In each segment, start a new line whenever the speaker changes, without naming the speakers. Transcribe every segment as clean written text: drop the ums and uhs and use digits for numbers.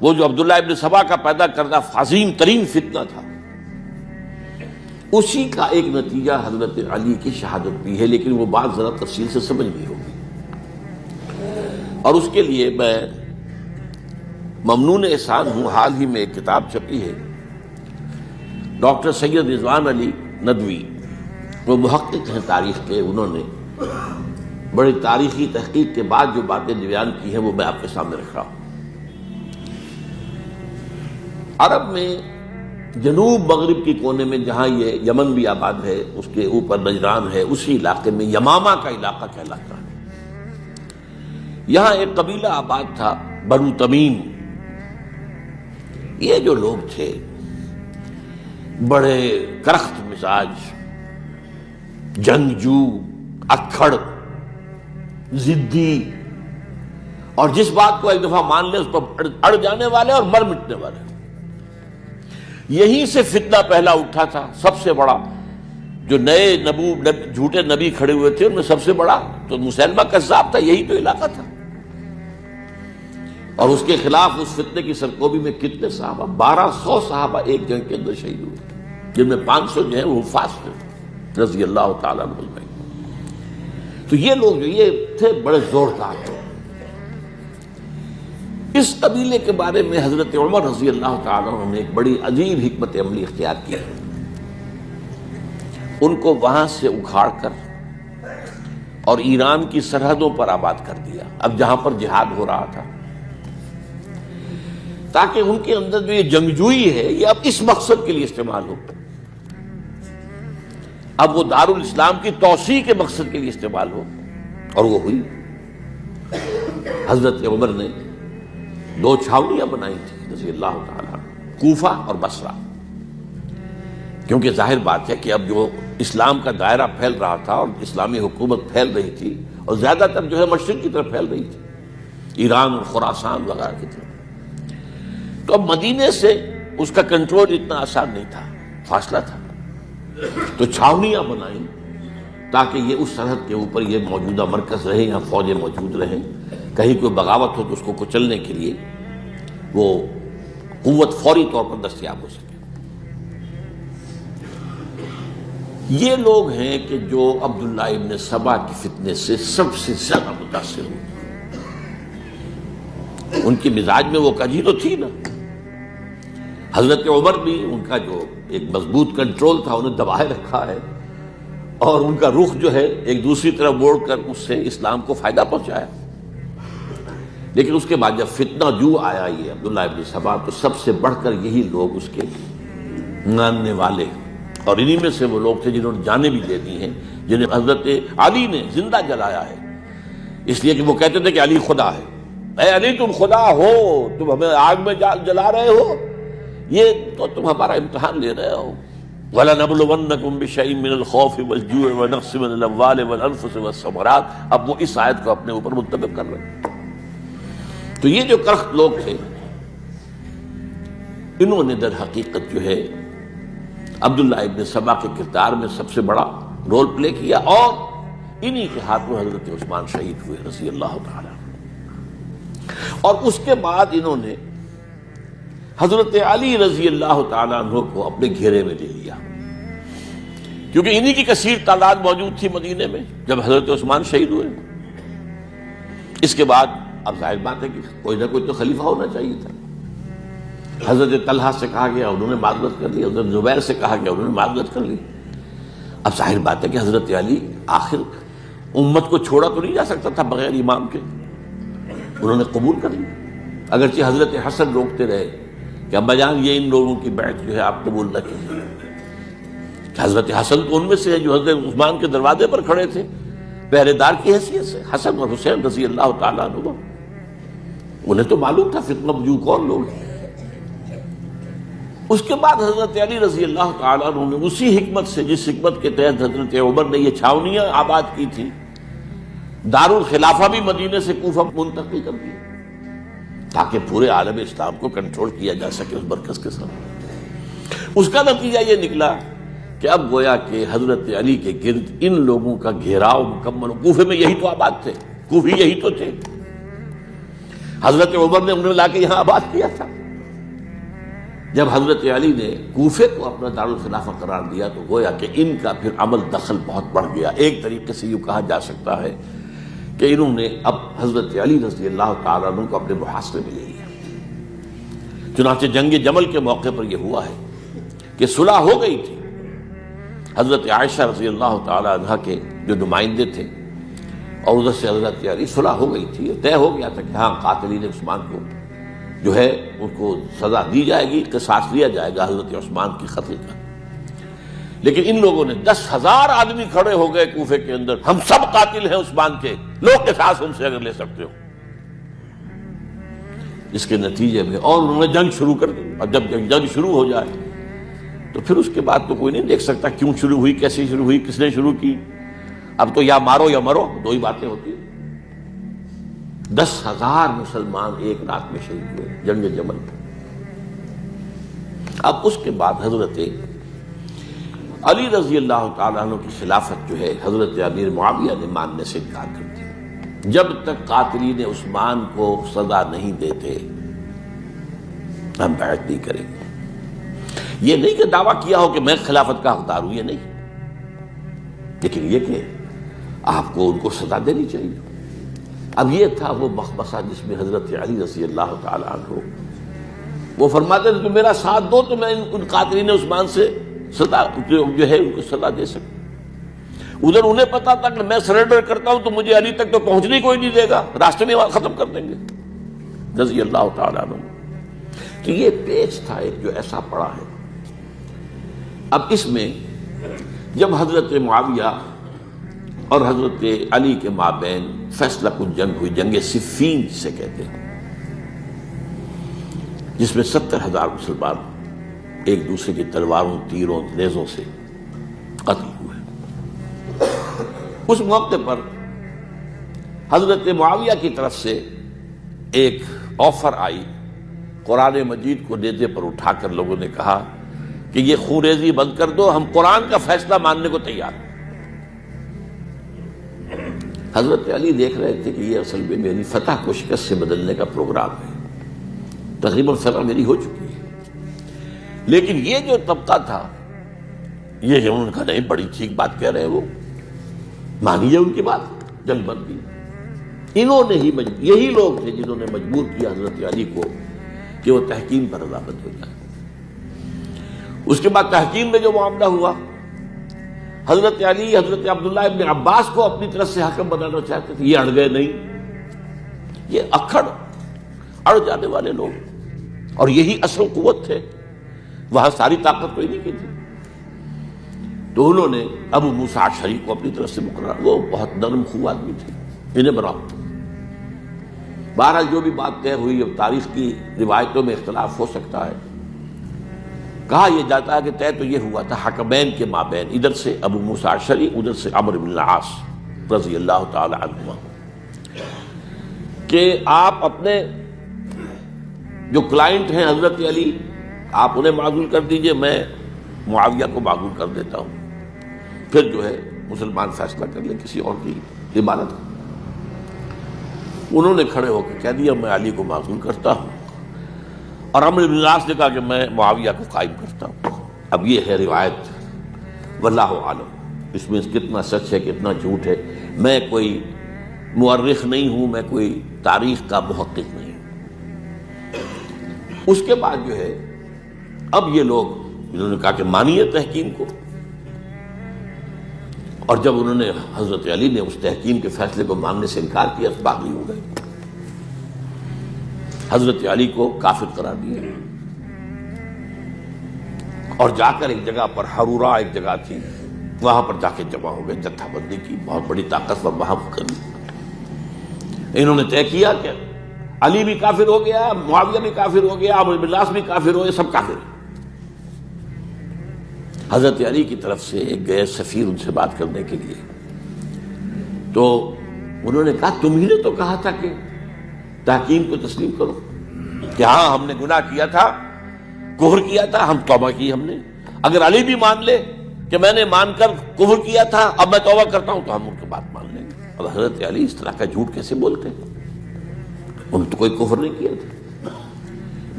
وہ جو عبداللہ ابن سبا کا پیدا کردہ عظیم ترین فتنہ تھا، اسی کا ایک نتیجہ حضرت علی کی شہادت بھی ہے، لیکن وہ بات ذرا تفصیل سے سمجھ بھی ہوگی۔ اور اس کے لیے میں ممنون احسان ہوں، حال ہی میں ایک کتاب چھپی ہے، ڈاکٹر سید رضوان علی ندوی، وہ محقق ہیں تاریخ کے، انہوں نے بڑی تاریخی تحقیق کے بعد جو باتیں بیان کی ہیں وہ میں آپ کے سامنے رکھ رہا ہوں۔ عرب میں جنوب مغرب کی کونے میں جہاں یہ یمن بھی آباد ہے، اس کے اوپر نجران ہے، اسی علاقے میں یمامہ کا علاقہ کہلاتا ہے۔ یہاں ایک قبیلہ آباد تھا، بنو تمیم۔ یہ جو لوگ تھے بڑے کرخت مزاج، جنگجو، اکھڑ، ضدی، اور جس بات کو ایک دفعہ مان لے اس پر اڑ جانے والے اور مر مٹنے والے۔ یہیں سے فتنہ پہلا اٹھا تھا، سب سے بڑا جو نئے جھوٹے نبی کھڑے ہوئے تھے ان میں سب سے بڑا تو مسیلمہ کذاب تھا، یہی تو علاقہ تھا۔ اور اس کے خلاف اس فتنے کی سرکوبی میں کتنے صحابہ، 1200 صحابہ ایک جنگ کے اندر شہید ہوئے، جن میں 500 جو ہیں وہ حفاظ تھے رضی اللہ تعالیٰ عنہ اجمعین۔ تو یہ لوگ جو یہ تھے بڑے زوردار تھے۔ اس قبیلے کے بارے میں حضرت عمر رضی اللہ تعالیٰ عنہ نے ایک بڑی عجیب حکمت عملی اختیار کی، ان کو وہاں سے اکھاڑ کر اور ایران کی سرحدوں پر آباد کر دیا، اب جہاں پر جہاد ہو رہا تھا، تاکہ ان کے اندر جو یہ جنگجوئی ہے یہ اب اس مقصد کے لیے استعمال ہو، اب وہ دارالاسلام کی توسیع کے مقصد کے لیے استعمال ہو، اور وہ ہوئی۔ حضرت عمر نے 2 چھاؤنیاں بنائی تھی رضی اللہ تعالیٰ، کوفہ اور بصرہ، کیونکہ ظاہر بات ہے کہ اب جو اسلام کا دائرہ پھیل رہا تھا اور اسلامی حکومت پھیل رہی تھی، اور زیادہ تر جو ہے مشرق کی طرف پھیل رہی تھی، ایران اور خراسان وغیرہ کی طرف، تو اب مدینے سے اس کا کنٹرول اتنا آسان نہیں تھا، فاصلہ تھا، تو چھاؤنیاں بنائیں تاکہ یہ اس سرحد کے اوپر یہ موجودہ مرکز رہے، یہاں فوجیں موجود رہیں، کہیں کوئی بغاوت ہو تو اس کو کچلنے کے لیے وہ قوت فوری طور پر دستیاب ہو سکے۔ یہ لوگ ہیں کہ جو عبداللہ ابن سبا کی فتنے سے سب سے زیادہ متاثر ہوئے۔ ان کی مزاج میں وہ کجی تو تھی نا، حضرت عمر بھی ان کا جو ایک مضبوط کنٹرول تھا انہیں دبائے رکھا ہے، اور ان کا رخ جو ہے ایک دوسری طرف موڑ کر اس سے اسلام کو فائدہ پہنچایا۔ لیکن اس کے بعد جب فتنہ جو آیا یہ عبداللہ ابن سبا، تو سب سے بڑھ کر یہی لوگ اس کے ماننے والے، اور انہی میں سے وہ لوگ تھے جنہوں نے جانیں بھی دے دی ہیں، جنہیں حضرت علی نے زندہ جلایا ہے، اس لیے کہ وہ کہتے تھے کہ علی خدا ہے۔ اے علی تم خدا ہو، تم ہمیں آگ میں جلا رہے ہو، یہ تو تم ہمارا امتحان لے رہے ہو۔ وَلَنَبْلُوَنَّكُمْ بِشَيْءٍ مِّنَ الْخَوْفِ وَالْجُوعِ وَنَقْصٍ مِّنَ الْأَمْوَالِ وَالْأَنفُسِ وَالثَّمَرَاتِ، اب وہ اس آیت کو اپنے اوپر منطبق کر رہے ہیں۔ تو یہ جو کرخت لوگ تھے، انہوں نے در حقیقت جو ہے عبداللہ ابن سبا کے کردار میں سب سے بڑا رول پلے کیا، اور انہی کے ہاتھوں حضرت عثمان شہید ہوئے رضی اللہ تعالیٰ۔ اور اس کے بعد انہوں نے حضرت علی رضی اللہ تعالیٰ عنہ کو اپنے گھیرے میں لے لیا، کیونکہ انہی کی کثیر تعداد موجود تھی مدینے میں جب حضرت عثمان شہید ہوئے۔ اس کے بعد اب ظاہر بات ہے کہ کوئی نہ کوئی تو خلیفہ ہونا چاہیے تھا۔ حضرت طلحہ سے کہا گیا، انہوں نے معذرت کر لی، حضرت زبیر سے کہا گیا، انہوں نے معذرت کر لی۔ اب ظاہر بات ہے کہ حضرت علی آخر امت کو چھوڑا تو نہیں جا سکتا تھا بغیر امام کے، انہوں نے قبول کر لی، اگرچہ حضرت حسن روکتے رہے کہ ابا جان یہ ان لوگوں کی بیعت جو ہے آپ قبول نہ کیجیے۔ حضرت حسن تو ان میں سے ہے جو حضرت عثمان کے دروازے پر کھڑے تھے پہرے دار کی حیثیت سے، حسن اور حسین رضی اللہ تعالیٰ عنہ، انہیں تو معلوم تھا فتنہ جو کون لوگ ہیں۔ اس کے بعد حضرت علی رضی اللہ تعالیٰ عنہ نے اسی حکمت سے، جس حکمت کے تحت حضرت عمر نے یہ چھاونیاں آباد کی تھی، دارالخلافہ بھی مدینے سے کوفہ منتقل کر دیا تاکہ پورے عالم اسلام کو کنٹرول کیا جا سکے اس مرکز کے ساتھ۔ اس کا نتیجہ یہ نکلا کہ اب گویا کہ حضرت علی کے گرد ان لوگوں کا گھیراؤ مکمل ہو۔ کوفے میں یہی تو آباد تھے، کوفی یہی تو تھے، حضرت عمر نے انہیں لا کے یہاں آباد کیا تھا۔ جب حضرت علی نے کوفے کو اپنا دارالخلافہ قرار دیا تو گویا کہ ان کا پھر عمل دخل بہت بڑھ گیا. ایک طریقے سے یوں کہا جا سکتا ہے کہ انہوں نے اب حضرت علی رضی اللہ تعالیٰ عنہ کو اپنے محاصرے میں لے لیا. چنانچہ جنگ جمل کے موقع پر یہ ہوا ہے کہ صلح ہو گئی تھی. حضرت عائشہ رضی اللہ تعالیٰ عنہ کے جو نمائندے تھے اور ادھر سے حضرت علی، صلح ہو گئی تھی، طے ہو گیا تھا کہ ہاں قاتلین عثمان کو جو ہے ان کو سزا دی جائے گی، قصاص لیا جائے گا حضرت عثمان کی قتل کا. لیکن ان لوگوں نے 10,000 آدمی کھڑے ہو گئے کوفے کے اندر، ہم سب قاتل ہیں عثمان کے، لوگ قصاص ہم سے اگر لے سکتے ہو. اس کے نتیجے میں اور انہوں نے جنگ شروع کر دی. اور جب جنگ شروع ہو جائے تو پھر اس کے بعد تو کوئی نہیں دیکھ سکتا کیوں شروع ہوئی، کیسے شروع ہوئی، کس نے شروع کی. اب تو یا مارو یا مرو، دو ہی باتیں ہوتی ہیں. 10,000 مسلمان ایک رات میں شہید ہوئے جنگ جمل. اب اس کے بعد حضرت علی رضی اللہ تعالیٰ عنہ کی خلافت جو ہے حضرت امیر معاویہ نے ماننے سے انکار کر دیا. جب تک قاتلین عثمان کو سزا نہیں دیتے ہم بیعت نہیں کریں گے. یہ نہیں کہ دعویٰ کیا ہو کہ میں خلافت کا حقدار ہوں، یہ نہیں، لیکن یہ کہ آپ کو ان کو سزا دینی چاہیے. اب یہ تھا وہ مخمصہ جس میں حضرت علی رضی اللہ تعالیٰ عنہ وہ فرماتے تھے کہ میرا ساتھ دو تو میں ان قاتلین عثمان سے سزا جو ہے ان کو سزا دے سکوں. ادھر انہیں پتا تھا کہ میں سرنڈر کرتا ہوں تو مجھے علی تک تو پہنچنے کوئی نہیں دے گا، راستے میں ختم کر دیں گے رضی اللہ تعالیٰ عنہ. تو یہ پیچ تھا ایک جو ایسا پڑا ہے. اب اس میں جب حضرت معاویہ اور حضرت علی کے مابین فیصلہ کن جنگ ہوئی، جنگ صفین جسے کہتے ہیں، جس میں 70,000 مسلمان ایک دوسرے کی تلواروں، تیروں، نیزوں سے قتل ہوئے. اس موقع پر حضرت معاویہ کی طرف سے ایک آفر آئی. قرآن مجید کو نیزے پر اٹھا کر لوگوں نے کہا کہ یہ خوریزی بند کر دو، ہم قرآن کا فیصلہ ماننے کو تیار ہیں. حضرت علی دیکھ رہے تھے کہ یہ اصل میں میری فتح کو شکست سے بدلنے کا پروگرام ہے. تقریباً فتح میری ہو چکی ہے، لیکن یہ جو طبقہ تھا یہ انہوں نے کہا نہیں، بڑی ٹھیک بات کہہ رہے ہیں، وہ مانیے ان کی بات، جنگ بند کی. انہوں نے ہی یہی لوگ تھے جنہوں نے مجبور کیا حضرت علی کو کہ وہ تحکیم پر رضامند ہو جائے. اس کے بعد تحکیم میں جو معاملہ ہوا، حضرت علی حضرت عبداللہ ابن عباس کو اپنی طرف سے حاکم بنانا چاہتے تھے، یہ اڑ گئے نہیں. یہ اڑ جانے والے لوگ، اور یہی اصل قوت تھے، وہاں ساری طاقت کوئی نہیں کی تھی. تو انہوں نے ابو موسیٰ اشعری کو اپنی طرف سے مقرر، وہ بہت نرم خو آدمی تھے، انہیں بناؤ. بہرحال جو بھی بات طے ہوئی، اب تاریخ کی روایتوں میں اختلاف ہو سکتا ہے. کہا یہ جاتا ہے کہ طے تو یہ ہوا تھا حکمین کے مابین، ادھر سے ابو موسیٰ اشعری، ادھر سے عمرو بن العاص رضی اللہ تعالی عنہما، کہ آپ اپنے جو کلائنٹ ہیں حضرت علی، آپ انہیں معزول کر دیجئے، میں معاویہ کو معزول کر دیتا ہوں، پھر جو ہے مسلمان فیصلہ کر لیں کسی اور کی عبادت. انہوں نے کھڑے ہو کے کہہ دیا میں علی کو معزول کرتا ہوں، اور عمرو بن العاص نے کہا کہ میں معاویہ کو قائم کرتا ہوں. اب یہ ہے روایت، واللہ عالم اس میں کتنا سچ ہے کتنا جھوٹ ہے. میں کوئی مورخ نہیں ہوں، میں کوئی تاریخ کا محقق نہیں ہوں. اس کے بعد جو ہے اب یہ لوگ انہوں نے کہا کہ مانیے تحکیم کو، اور جب انہوں نے حضرت علی نے اس تحکیم کے فیصلے کو ماننے سے انکار کیا تو باغی ہو گئے، حضرت علی کو کافر قرار دیا، اور جا کر ایک جگہ پر حرورہ ایک جگہ تھی، وہاں پر جا کے جمع ہو گئے، جتھا بندی کی، بہت بڑی طاقت پر وہاں کر لی. انہوں نے طے کیا کہ علی بھی کافر ہو گیا، معاویہ بھی کافر ہو گیا، عمرو بن العاص بھی کافر ہو گئے، سب کافر ہیں. حضرت علی کی طرف سے ایک گئے سفیر ان سے بات کرنے کے لیے، تو انہوں نے کہا تم ہی نے تو کہا تھا کہ تحکیم کو تسلیم کرو، کہ ہاں ہم نے گناہ کیا تھا، کفر کیا تھا، ہم توبہ کی ہم نے. اگر علی بھی مان لے کہ میں نے مان کر کفر کیا تھا، اب میں توبہ کرتا ہوں، تو ہم ان کی بات مان لیں گے. اب حضرت علی اس طرح کا جھوٹ کیسے بولتے ہیں؟ انہوں نے تو کوئی کفر نہیں کیا تھا.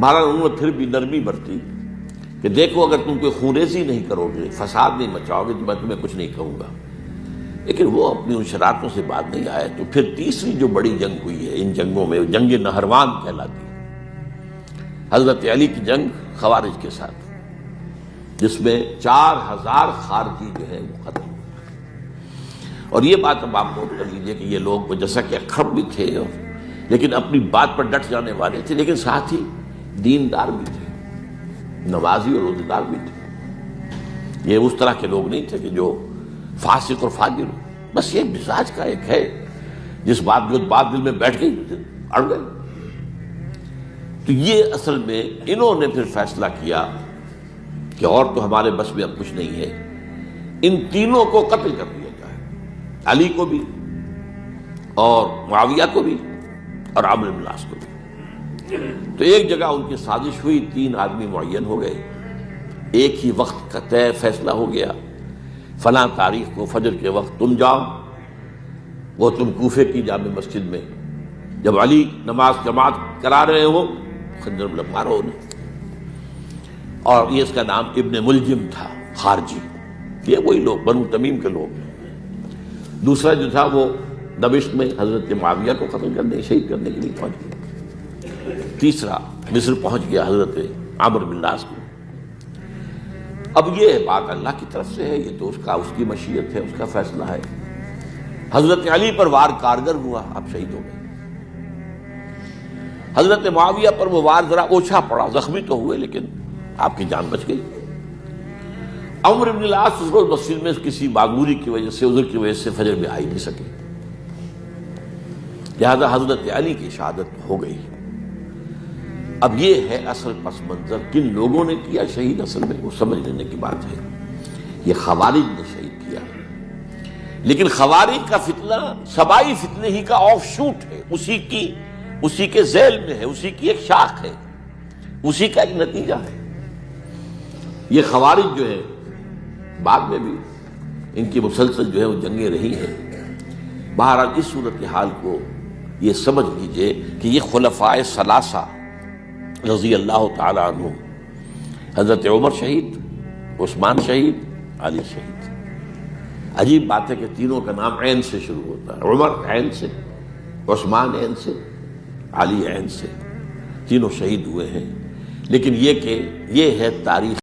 بہرحال انہوں نے پھر بھی نرمی برتی، کہ دیکھو اگر تم کوئی خونریزی نہیں کرو گے، فساد نہیں مچاؤ گے تو میں تمہیں کچھ نہیں کہوں گا، لیکن وہ اپنی ان شرارتوں سے بعد نہیں آئے۔ تو پھر تیسری جو بڑی جنگ ہوئی ہے ان جنگوں میں، جنگ نہروان کہلاتی ہے، حضرت علی کی جنگ خوارج کے ساتھ، جس میں 4000 خارجی جو ہے وہ ختم ہوئے۔ اور یہ بات اب آپ نوٹ کر لیجئے کہ یہ لوگ جیسا کہ اکھڑ بھی تھے لیکن اپنی بات پر ڈٹ جانے والے تھے، لیکن ساتھ ہی دیندار بھی تھے، نمازی اور روزہ دار بھی تھے۔ یہ اس طرح کے لوگ نہیں تھے کہ جو فاسق اور فاجر ہو، بس یہ مزاج کا ایک ہے، جس بات دل میں بیٹھ گئی اڑ گئی۔ تو یہ اصل میں انہوں نے پھر فیصلہ کیا کہ اور تو ہمارے بس میں اب کچھ نہیں ہے، ان تینوں کو قتل کر دیا جائے، علی کو بھی اور معاویہ کو بھی اور عمرو بن العاص کو بھی۔ تو ایک جگہ ان کی سازش ہوئی، 3 آدمی معین ہو گئے، ایک ہی وقت کا طے فیصلہ ہو گیا، فلاں تاریخ کو فجر کے وقت تم جاؤ، وہ تم کوفے کی جامع مسجد میں، جب علی نماز جماعت کرا رہے ہو خنجر مارو انہیں۔ اور یہ اس کا نام ابن ملجم تھا، خارجی، یہ وہی لوگ بنو تمیم کے لوگ۔ دوسرا جو تھا وہ دمشق میں حضرت معاویہ کو قتل کرنے شہید کرنے کے لیے پہنچ گیا۔ تیسرا مصر پہنچ گیا حضرت عمرو بن العاص کو۔ اب یہ بات اللہ کی طرف سے ہے، یہ تو اس کی مشیت ہے، اس کا فیصلہ ہے۔ حضرت علی پر وار کارگر ہوا، آپ شہید ہو گئے۔ حضرت معاویہ پر وہ وار ذرا اوچھا پڑا، زخمی تو ہوئے لیکن آپ کی جان بچ گئی۔ عمرو بن العاص اس روز مسجد میں کسی معذوری کی وجہ سے، عذر کی وجہ سے فجر میں آ ہی نہیں سکے، لہذا حضرت علی کی شہادت ہو گئی۔ اب یہ ہے اصل پس منظر، کن لوگوں نے کیا شہید، اصل میں وہ سمجھ لینے کی بات ہے۔ یہ خوارج نے شہید کیا، لیکن خوارج کا فتنہ سبائی فتنے ہی کا آف شوٹ ہے، اسی کے ذیل میں ہے، اسی کی ایک شاخ ہے، اسی کا ایک نتیجہ ہے۔ یہ خوارج جو ہے بعد میں بھی ان کی مسلسل جو ہے وہ جنگیں رہی ہیں۔ بہرحال اس صورتحال کو یہ سمجھ لیجئے کہ یہ خلفائے ثلاثہ رضی اللہ تعالی عنہ، حضرت عمر شہید، عثمان شہید، علی شہید۔ عجیب بات ہے کہ تینوں کا نام عین سے شروع ہوتا ہے، عمر عین سے، عثمان عین سے، علی عین سے، تینوں شہید ہوئے ہیں۔ لیکن یہ کہ یہ ہے تاریخ